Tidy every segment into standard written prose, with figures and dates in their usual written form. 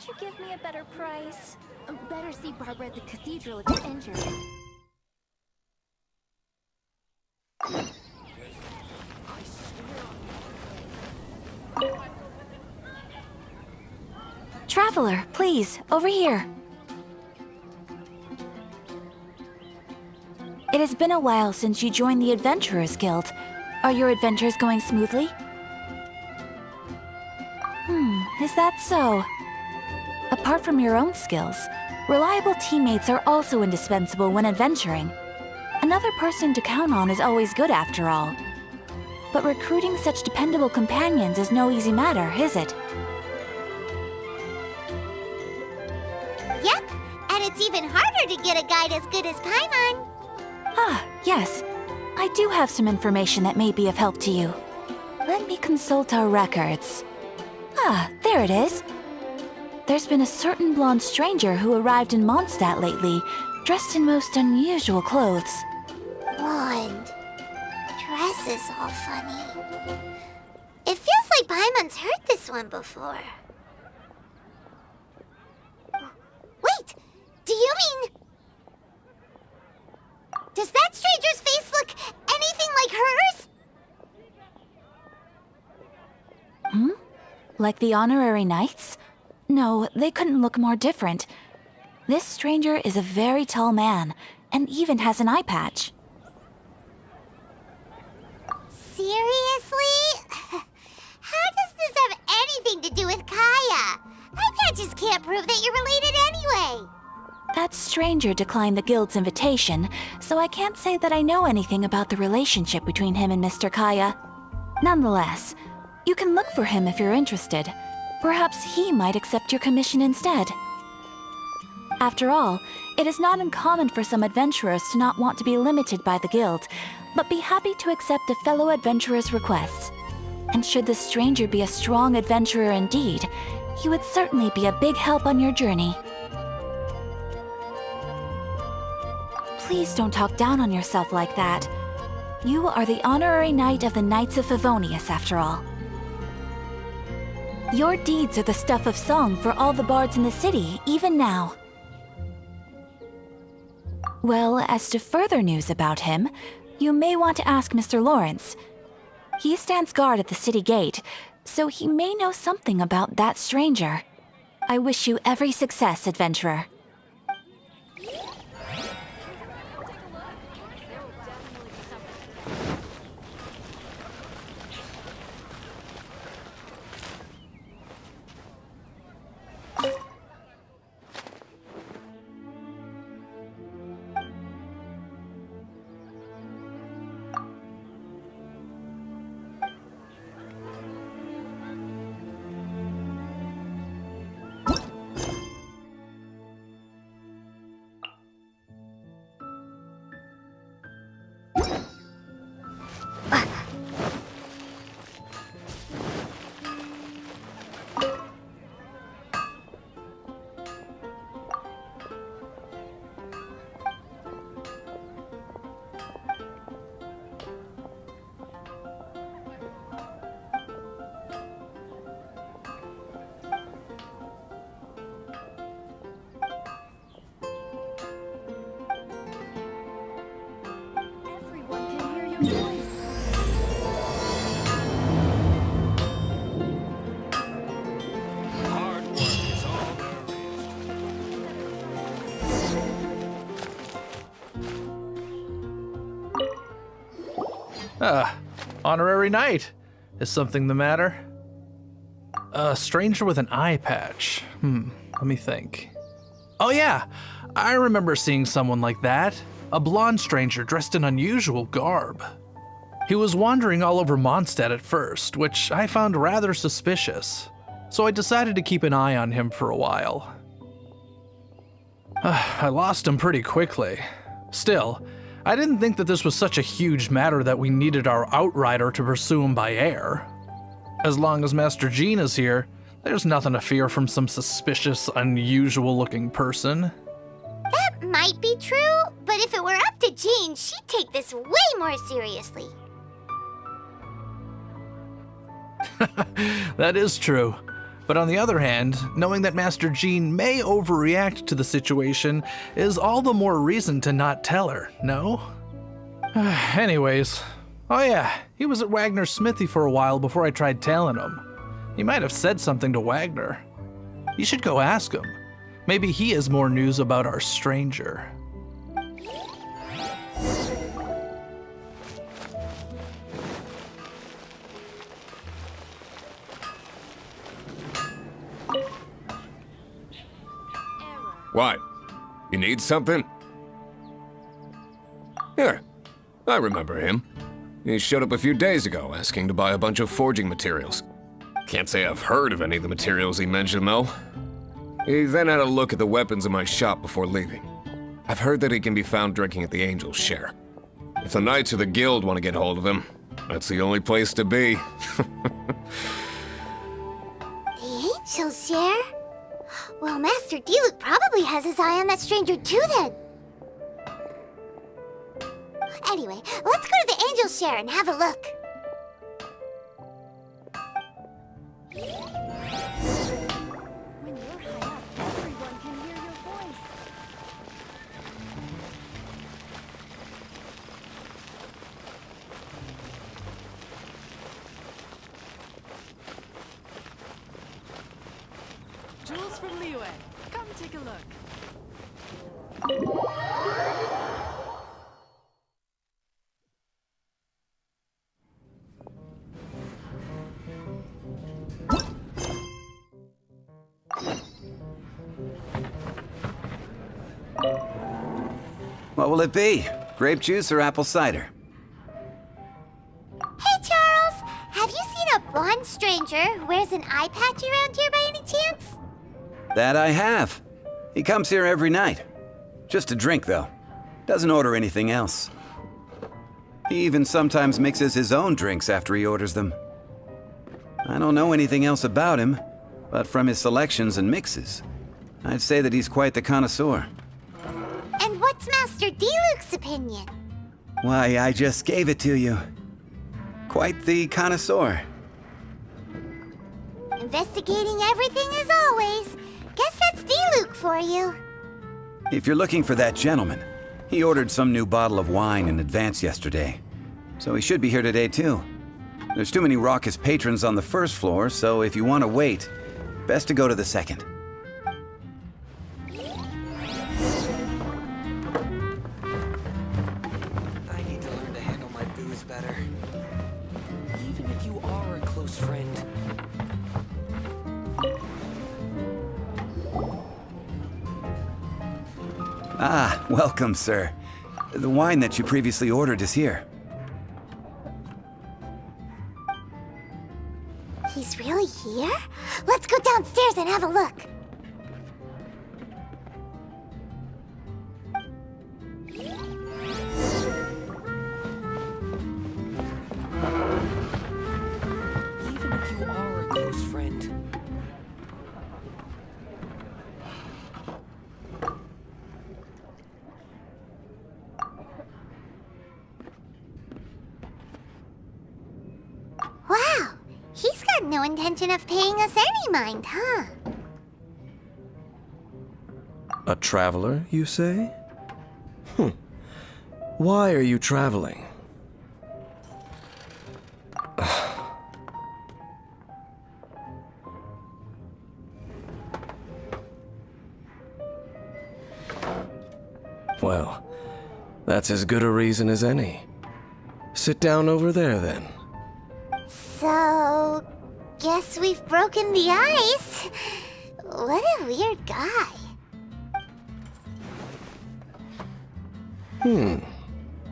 you give me a better price? Better see Barbara at the cathedral if you're injured. Traveler, please, over here. It has been a while since you joined the Adventurers Guild. Are your adventures going smoothly? Is that so? Apart from your own skills, reliable teammates are also indispensable when adventuring. Another person to count on is always good after all. But recruiting such dependable companions is no easy matter, is it? Yep, and it's even harder to get a guide as good as Paimon. Ah, yes. I do have some information that may be of help to you. Let me consult our records. Ah, there it is. There's been a certain blonde stranger who arrived in Mondstadt lately, dressed in most unusual clothes. Blonde. Dress is all funny. It feels like Paimon's heard this one before. Wait, do you mean... Does that stranger's face look anything like hers? Like the honorary knights? No, they couldn't look more different. This stranger is a very tall man, and even has an eye patch. Seriously? How does this have anything to do with Kaya? Eye patches can't prove that you're related anyway. That stranger declined the guild's invitation, so I can't say that I know anything about the relationship between him and Mr. Kaya. Nonetheless, you can look for him if you're interested. Perhaps he might accept your commission instead. After all, it is not uncommon for some adventurers to not want to be limited by the guild, but be happy to accept a fellow adventurer's requests. And should the stranger be a strong adventurer indeed, he would certainly be a big help on your journey. Please don't talk down on yourself like that. You are the honorary knight of the Knights of Favonius, after all. Your deeds are the stuff of song for all the bards in the city, even now. Well, as to further news about him, you may want to ask Mr. Lawrence. He stands guard at the city gate, so he may know something about that stranger. I wish you every success, adventurer. Honorary knight. Is something the matter? A stranger with an eye patch. Let me think. Oh yeah, I remember seeing someone like that. A blonde stranger dressed in unusual garb. He was wandering all over Mondstadt at first, which I found rather suspicious. So I decided to keep an eye on him for a while. I lost him pretty quickly. Still, I didn't think that this was such a huge matter that we needed our outrider to pursue him by air. As long as Master Jean is here, there's nothing to fear from some suspicious, unusual-looking person. That might be true, but if it were up to Jean, she'd take this way more seriously. That is true. But on the other hand, knowing that Master Jean may overreact to the situation is all the more reason to not tell her, no? Anyways, oh yeah, he was at Wagner's smithy for a while before I tried tailing him. He might have said something to Wagner. You should go ask him. Maybe he has more news about our stranger. What? You need something? Here, I remember him. He showed up a few days ago asking to buy a bunch of forging materials. Can't say I've heard of any of the materials he mentioned, though. He then had a look at the weapons in my shop before leaving. I've heard that he can be found drinking at the Angel's Share. If the Knights of the Guild want to get hold of him, that's the only place to be. The Angel's Share? Well, Master Diluc probably has his eye on that stranger too, then. Anyway, let's go to the Angel's Share and have a look. When you're high up, everyone can hear your voice. Jules from Liyue, come take a look. What will it be? Grape juice or apple cider? Hey, Charles! Have you seen a blonde stranger who wears an eye patch around here by any chance? That I have. He comes here every night. Just to drink, though. Doesn't order anything else. He even sometimes mixes his own drinks after he orders them. I don't know anything else about him, but from his selections and mixes, I'd say that he's quite the connoisseur. And what's Master Diluc's opinion? Why, I just gave it to you. Quite the connoisseur. Investigating everything as always. Guess that's Diluc for you. If you're looking for that gentleman, he ordered some new bottle of wine in advance yesterday. So he should be here today, too. There's too many raucous patrons on the first floor, so if you want to wait, best to go to the second. I need to learn to handle my booze better. Even if you are a close friend. Ah, welcome, sir. The wine that you previously ordered is here. He's really here? Let's go downstairs and have a look. Even if you are a close friend. Wow, he's got no intention of paying us any mind, huh? A traveler, you say? Why are you traveling? Well, that's as good a reason as any. Sit down over there, then. So, guess we've broken the ice. What a weird guy.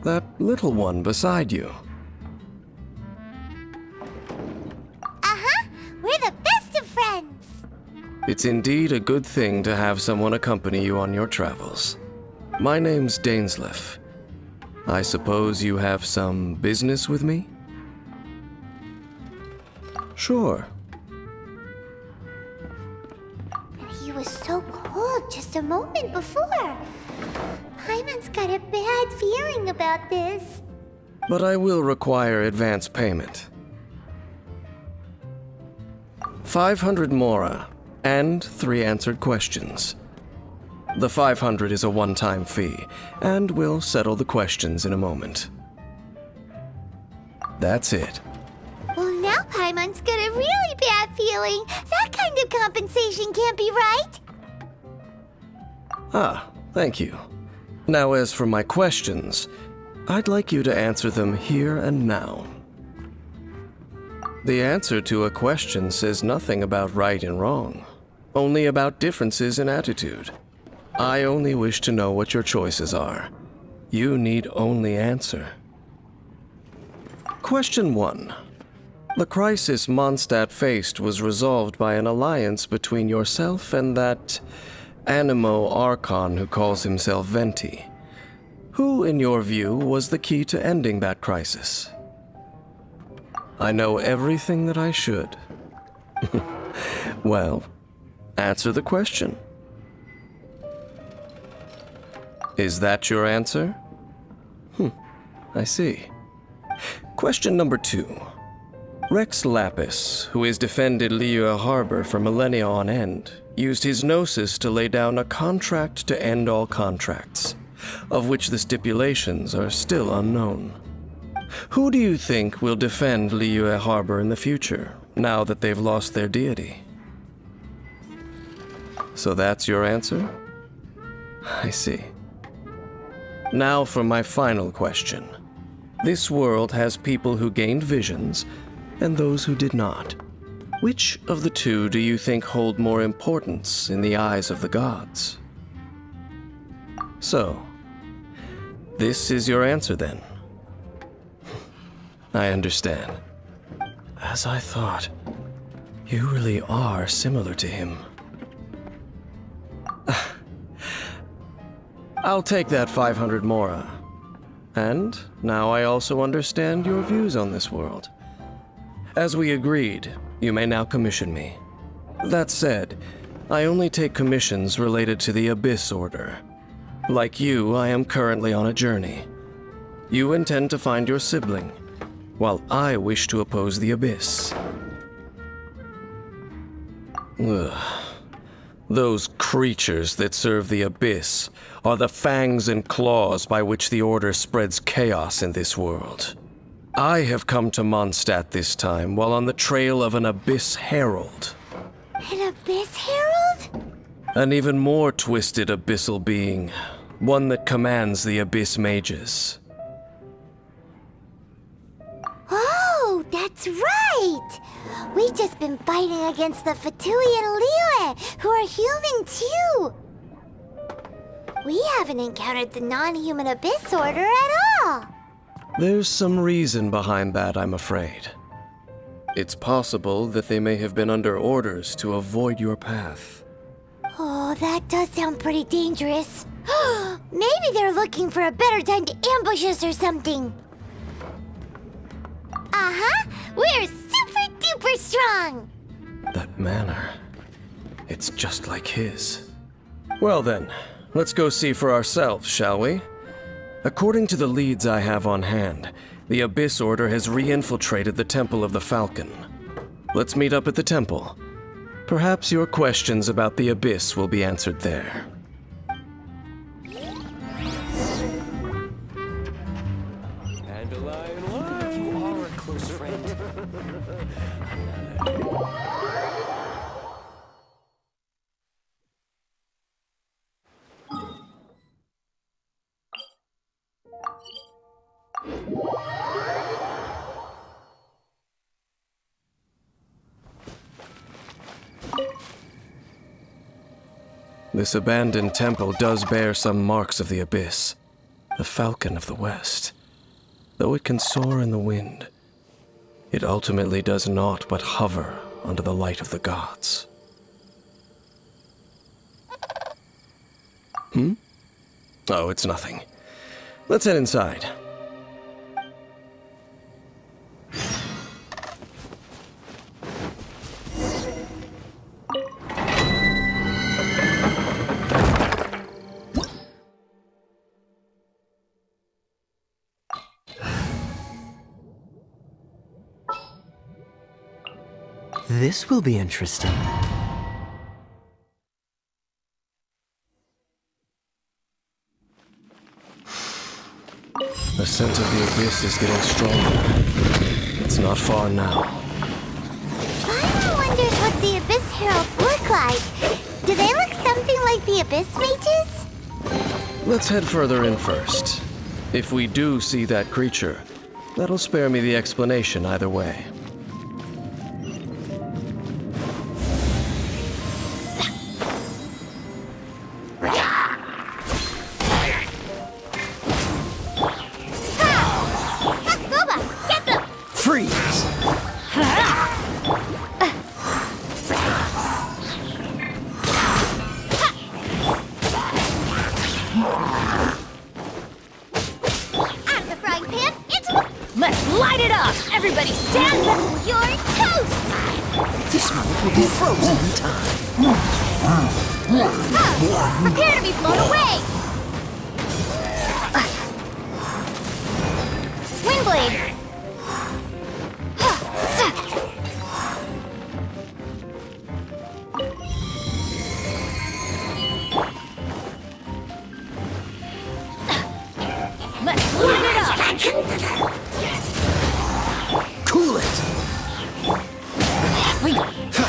That little one beside you. Uh-huh, we're the best of friends. It's indeed a good thing to have someone accompany you on your travels. My name's Dainsleif. I suppose you have some business with me? Sure. And he was so cold just a moment before. Paimon's got a bad feeling about this. But I will require advance payment. 500 mora, and 3 answered questions. The 500 is a one-time fee, and we'll settle the questions in a moment. That's it. Well, now Paimon's got a really bad feeling. That kind of compensation can't be right. Ah, thank you. Now as for my questions, I'd like you to answer them here and now. The answer to a question says nothing about right and wrong, only about differences in attitude. I only wish to know what your choices are. You need only answer. Question 1. The crisis Mondstadt faced was resolved by an alliance between yourself and that Animo Archon who calls himself Venti. Who, in your view, was the key to ending that crisis? I know everything that I should. Well, answer the question. Is that your answer? I see. Question number 2. Rex Lapis, who has defended Liyue Harbor for millennia on end, used his gnosis to lay down a contract to end all contracts, of which the stipulations are still unknown. Who do you think will defend Liyue Harbor in the future, now that they've lost their deity? So that's your answer? I see. Now for my final question. This world has people who gained visions, and those who did not. Which of the two do you think hold more importance in the eyes of the gods? So, this is your answer then. I understand. As I thought, you really are similar to him. I'll take that 500 mora. And now I also understand your views on this world. As we agreed, you may now commission me. That said, I only take commissions related to the Abyss Order. Like you, I am currently on a journey. You intend to find your sibling, while I wish to oppose the Abyss. Ugh. Those creatures that serve the Abyss are the fangs and claws by which the Order spreads chaos in this world. I have come to Mondstadt this time while on the trail of an Abyss Herald. An Abyss Herald? An even more twisted abyssal being, one that commands the Abyss Mages. Oh, that's right! We've just been fighting against the Fatui and Liyue, who are human too! We haven't encountered the non-human Abyss Order at all! There's some reason behind that, I'm afraid. It's possible that they may have been under orders to avoid your path. Oh, that does sound pretty dangerous. Maybe they're looking for a better time to ambush us or something. Uh-huh! We're super duper strong! That manner, it's just like his. Well then, let's go see for ourselves, shall we? According to the leads I have on hand, the Abyss Order has re-infiltrated the Temple of the Falcon. Let's meet up at the temple. Perhaps your questions about the Abyss will be answered there. You are a close friend. This abandoned temple does bear some marks of the Abyss, the Falcon of the West. Though it can soar in the wind, it ultimately does naught but hover under the light of the gods. Oh, it's nothing. Let's head inside. This will be interesting. The scent of the abyss is getting stronger. It's not far now. Paimon wonders what the Abyss Heralds look like. Do they look something like the Abyss Mages? Let's head further in first. If we do see that creature, that'll spare me the explanation either way. Everybody stand up! You're toast! This moment will be frozen in time. Prepare to be blown away! Windblade! Let's light it up! Cool it! Be gone!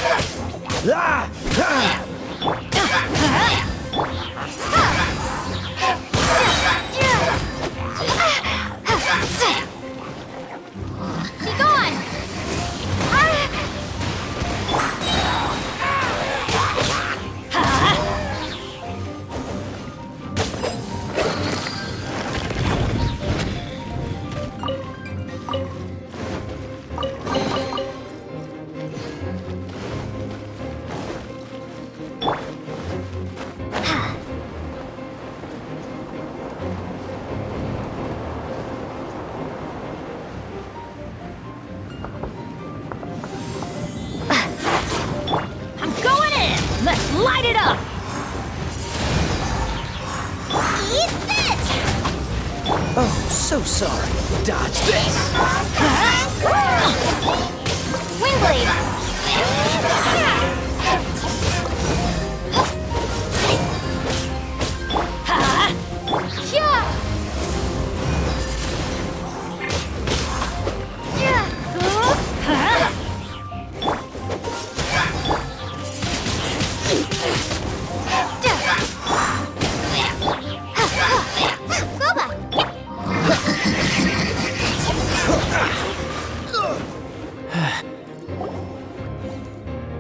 Let's light it up! Eat this! Oh, so sorry. Dodge this. Windblade!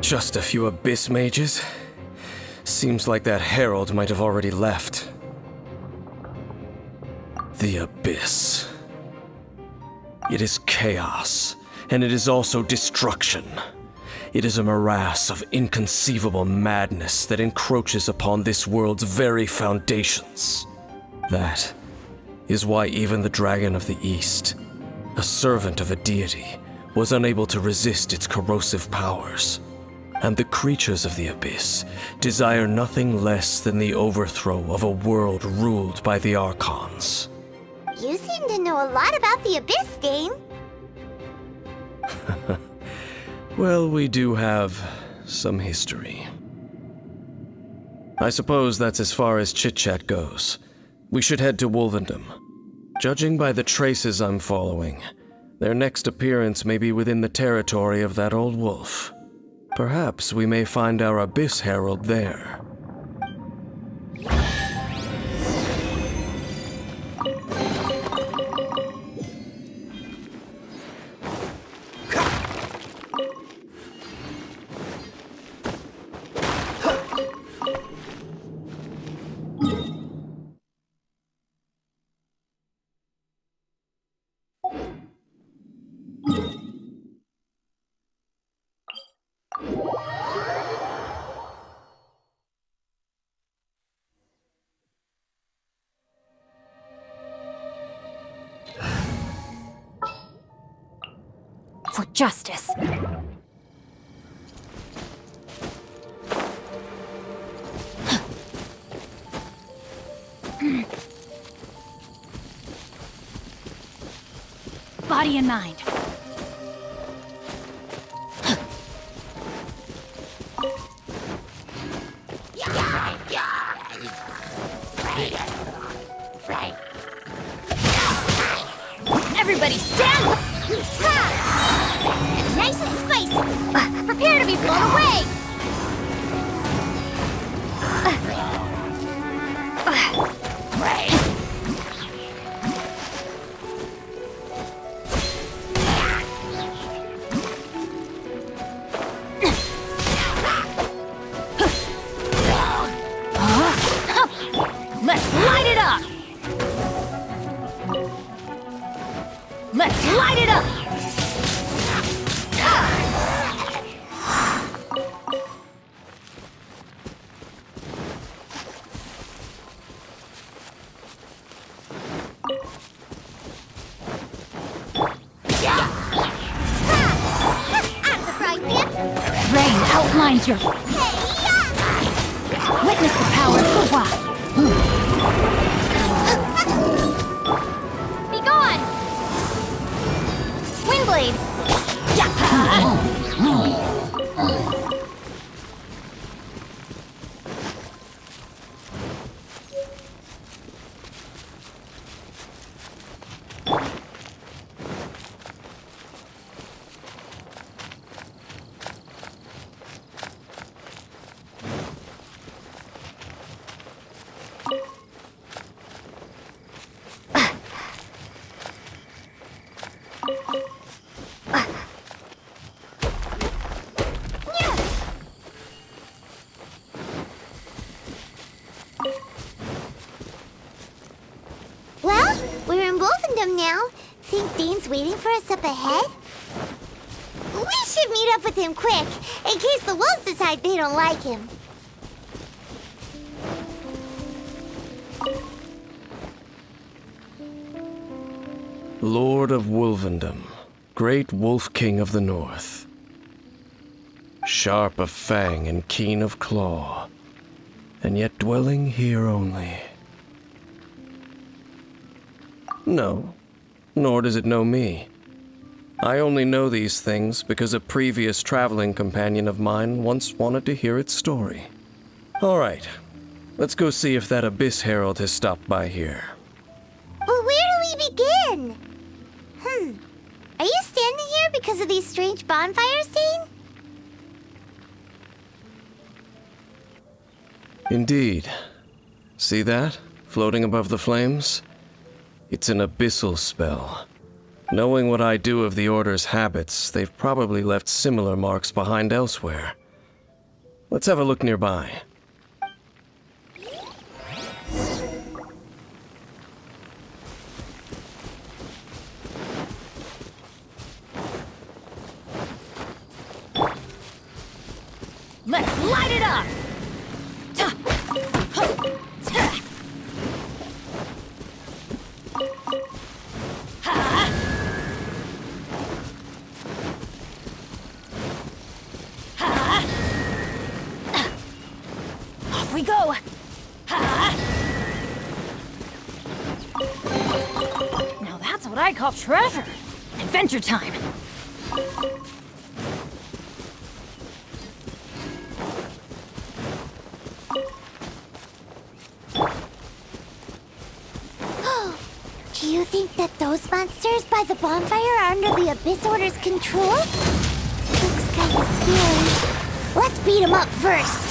Just a few Abyss Mages? Seems like that Herald might have already left. The Abyss. It is chaos, and it is also destruction. It is a morass of inconceivable madness that encroaches upon this world's very foundations. That is why even the Dragon of the East, a servant of a deity, was unable to resist its corrosive powers. And the creatures of the Abyss desire nothing less than the overthrow of a world ruled by the Archons. You seem to know a lot about the Abyss, Dane. Well, we do have some history. I suppose that's as far as chit-chat goes. We should head to Wolvendom. Judging by the traces I'm following, their next appearance may be within the territory of that old wolf. Perhaps we may find our Abyss Herald there. For justice. Body and mind. Everybody stand! Ha! Nice and spicy! Prepare to be blown away! Let's light it up! Let's light it up! Rain outlines your... Witness the power of the wild. Be gone! Windblade! Well, we're in Wolfendom now. Think Dane's waiting for us up ahead? We should meet up with him quick, in case the wolves decide they don't like him. Lord of Wolfendom, great Wolf King of the North. Sharp of fang and keen of claw, and yet dwelling here only. No, nor does it know me. I only know these things because a previous traveling companion of mine once wanted to hear its story. All right, let's go see if that Abyss Herald has stopped by here. But where do we begin? Are you standing here because of these strange bonfires, Dane? Indeed. See that? Floating above the flames? It's an abyssal spell. Knowing what I do of the Order's habits, they've probably left similar marks behind elsewhere. Let's have a look nearby. Let's light it up! Off we go! Now that's what I call treasure! Adventure time! Do you think that those monsters by the bonfire are under the Abyss Order's control? Looks kinda scary. Let's beat them up first.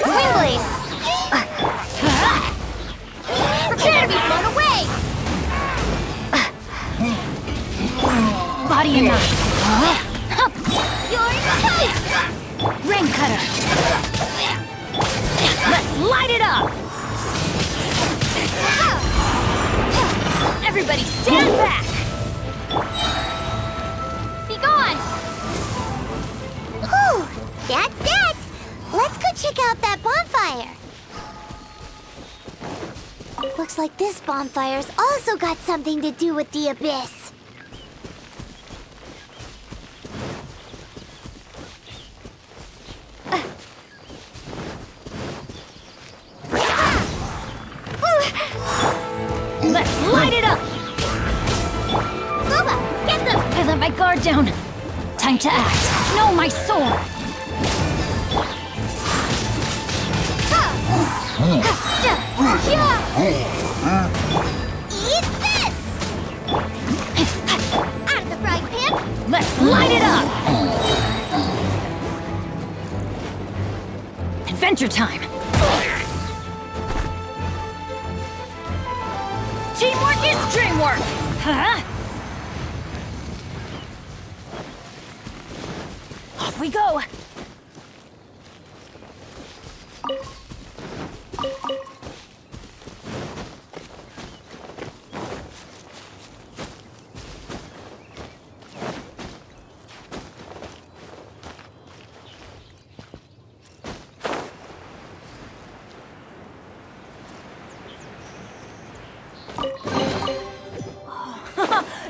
Windblade! Prepare to be blown away! Body and mind. You're toast! Rain cutter! Let's light it up! Everybody stand back! Be gone! Whew, that's that! Let's go check out that bonfire. Looks like this bonfire's also got something to do with the Abyss. Let's light it up! Booba, get them! I let my guard down. Time to act. know my sword! Eat this! Out of the frying pan! Let's light it up! Adventure time! Teamwork is dreamwork! Huh? Off we go!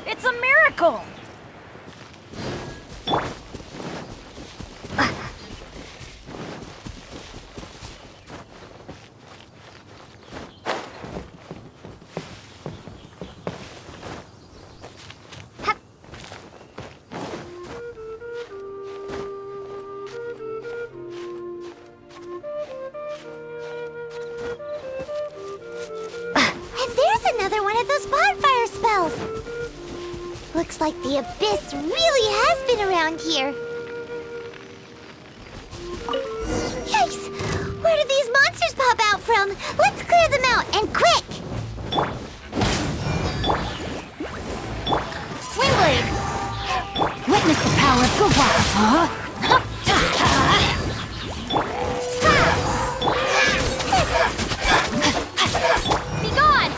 It's a miracle! And there's another one of those bonfire spells! Looks like the abyss really has been around here. Yikes! Where did these monsters pop out from? Let's clear them out, and quick! Swingblade! Witness the power of Gugwa! Be gone!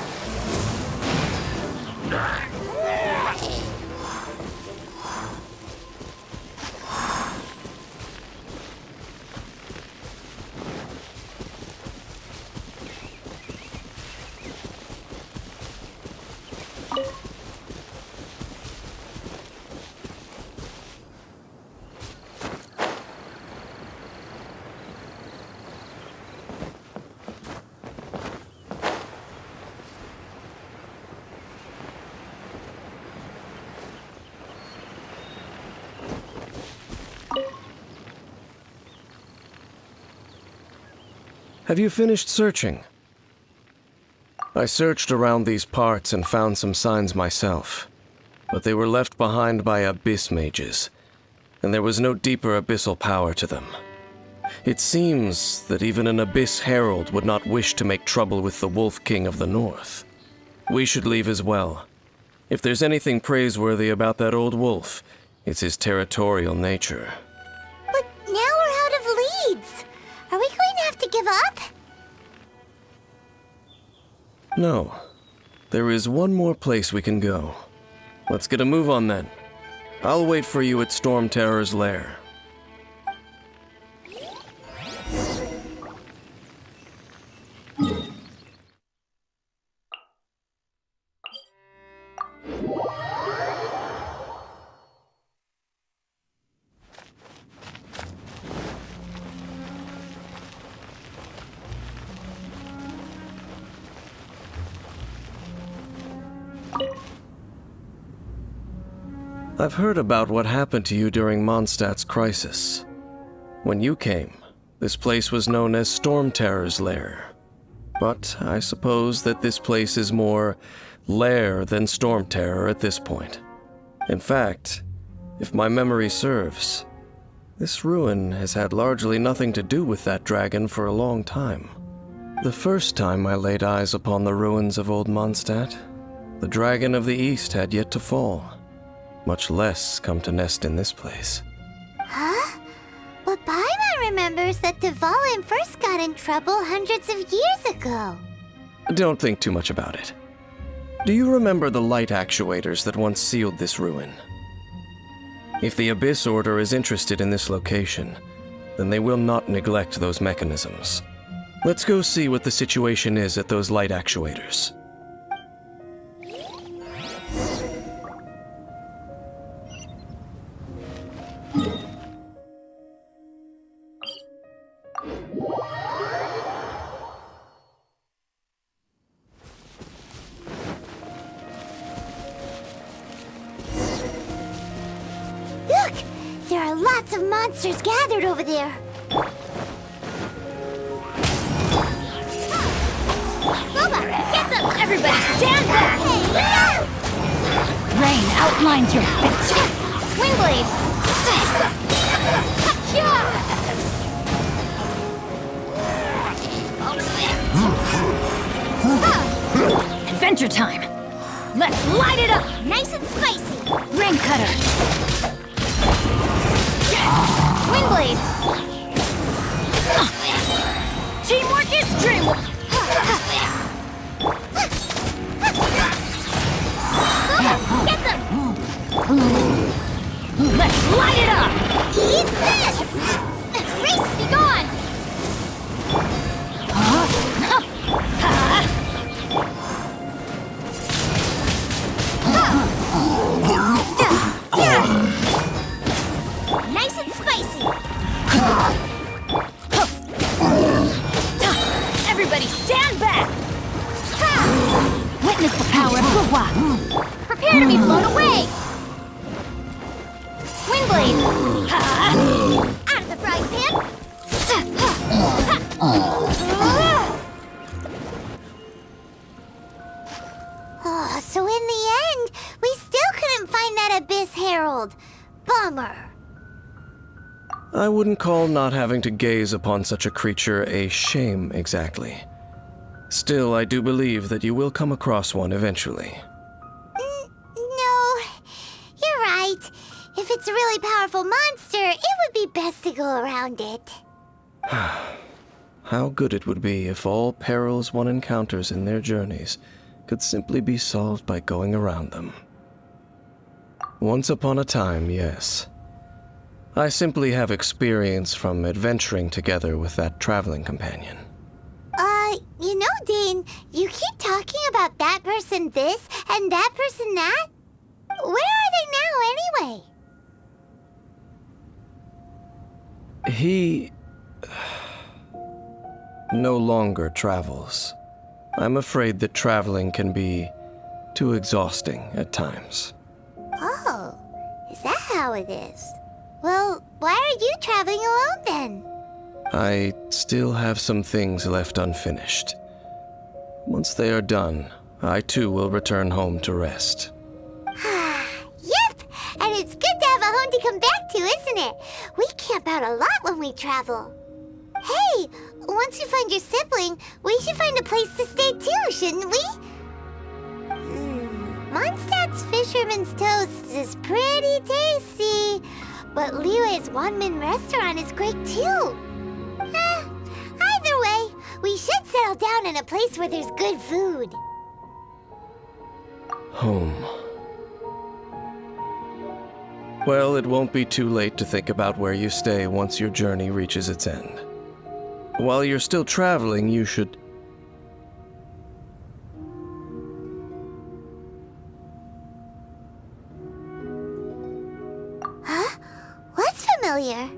Have you finished searching? I searched around these parts and found some signs myself, but they were left behind by abyss mages, and there was no deeper abyssal power to them. It seems that even an abyss herald would not wish to make trouble with the Wolf King of the North. We should leave as well. If there's anything praiseworthy about that old wolf, it's his territorial nature. But now we're out of leads! Are we going to have to give up? No. There is one more place we can go. Let's get a move on then. I'll wait for you at Storm Terror's lair. I've heard about what happened to you during Mondstadt's crisis. When you came, this place was known as Storm Terror's lair. But I suppose that this place is more lair than Storm Terror at this point. In fact, if my memory serves, this ruin has had largely nothing to do with that dragon for a long time. The first time I laid eyes upon the ruins of old Mondstadt, the dragon of the East had yet to fall, much less come to nest in this place. Huh? But Paimon remembers that Dvalin first got in trouble hundreds of years ago. Don't think too much about it. Do you remember the light actuators that once sealed this ruin? If the Abyss Order is interested in this location, then they will not neglect those mechanisms. Let's go see what the situation is at those light actuators. Look! There are lots of monsters gathered over there. Boba, get them! Everybody stand back! Hey, no! Rain outlines your fate. Windblade! Adventure time! Let's light it up! Nice and spicy! Rain cutter! Windblade! Teamwork is dreamwork! Get them! Let's light it up! Eat this! Race, be gone! Nice and spicy! Everybody stand back! Witness the power of Gua! Prepare to be blown away! Windblade! Out of the frying pan! Oh, so in the end, we still couldn't find that Abyss Herald. Bummer. I wouldn't call not having to gaze upon such a creature a shame exactly. Still, I do believe that you will come across one eventually. No, you're right. If it's a really powerful monster, it would be best to go around it. How good it would be if all perils one encounters in their journeys could simply be solved by going around them. Once upon a time, yes. I simply have experience from adventuring together with that traveling companion. You know, Dane, you keep talking about that person this and that person that. Where are they now, anyway? He no longer travels. I'm afraid that traveling can be too exhausting at times. Oh, is that how it is? Well, why are you traveling alone then? I still have some things left unfinished. Once they are done, I too will return home to rest. Yep, and it's good to have a home to come back to, isn't it? We camp out a lot when we travel. Hey, once you find your sibling, we should find a place to stay too, shouldn't we? Mondstadt's Fisherman's Toast is pretty tasty, but Liyue's one-man restaurant is great too. Either way, we should settle down in a place where there's good food. Home. Well, it won't be too late to think about where you stay once your journey reaches its end. While you're still traveling, you should... Huh? What's familiar?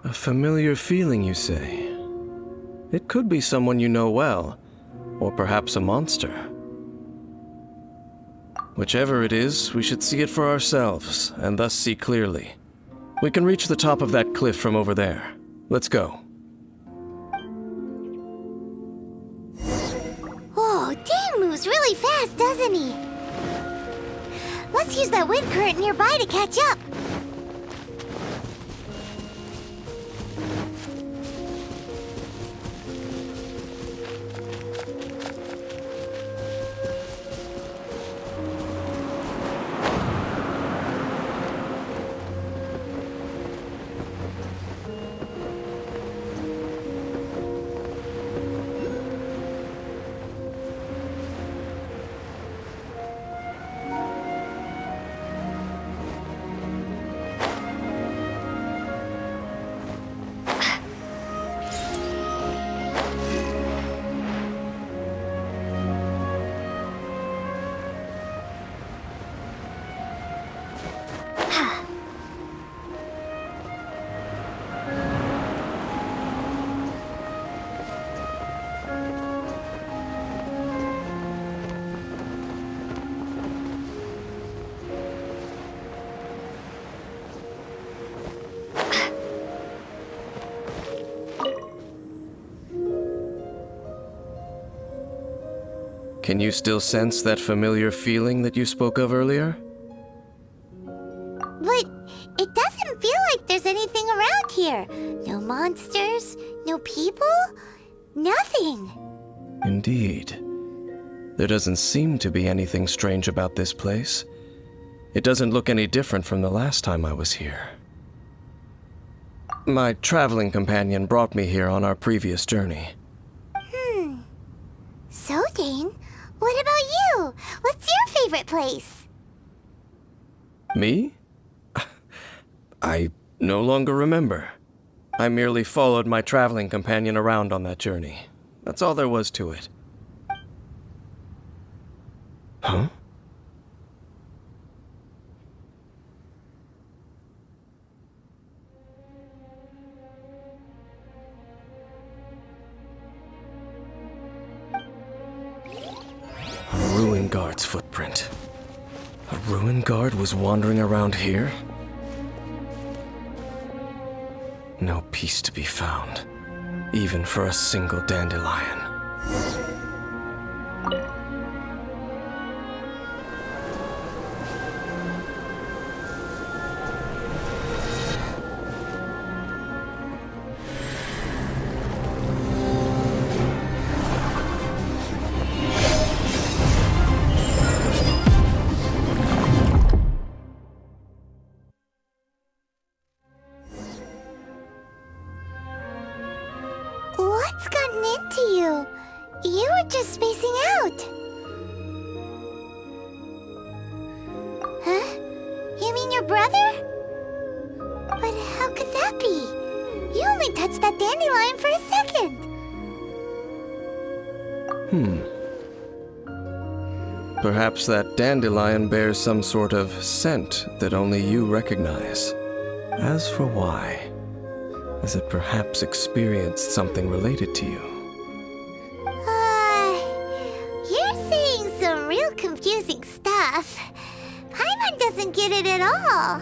A familiar feeling, you say? It could be someone you know well, or perhaps a monster. Whichever it is, we should see it for ourselves, and thus see clearly. We can reach the top of that cliff from over there. Let's go. Oh, Dane moves really fast, doesn't he? Let's use that wind current nearby to catch up. Can you still sense that familiar feeling that you spoke of earlier? But it doesn't feel like there's anything around here. No monsters, no people, nothing. Indeed. There doesn't seem to be anything strange about this place. It doesn't look any different from the last time I was here. My traveling companion brought me here on our previous journey. So, Dane, what about you? What's your favorite place? Me? I no longer remember. I merely followed my traveling companion around on that journey. That's all there was to it. Huh? A ruin guard's footprint. A ruin guard was wandering around here? No peace to be found, even for a single dandelion. What's gotten into you? You were just spacing out. Huh? You mean your brother? But how could that be? You only touched that dandelion for a second. Perhaps that dandelion bears some sort of scent that only you recognize. As for why, has it perhaps experienced something related to you? You're saying some real confusing stuff. Paimon doesn't get it at all.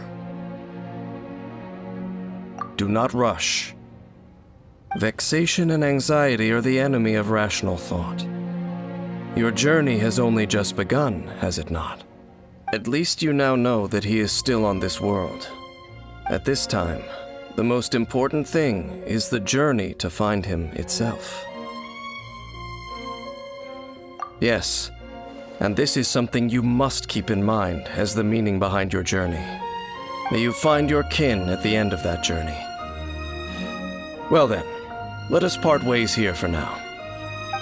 Do not rush. Vexation and anxiety are the enemy of rational thought. Your journey has only just begun, has it not? At least you now know that he is still on this world. At this time, the most important thing is the journey to find him itself. Yes, and this is something you must keep in mind as the meaning behind your journey. May you find your kin at the end of that journey. Well then, let us part ways here for now.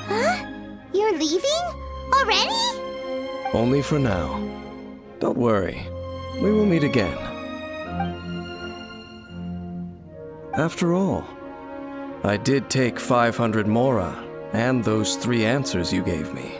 Huh? You're leaving? Already? Only for now. Don't worry, we will meet again. After all, I did take 500 mora and those 3 answers you gave me.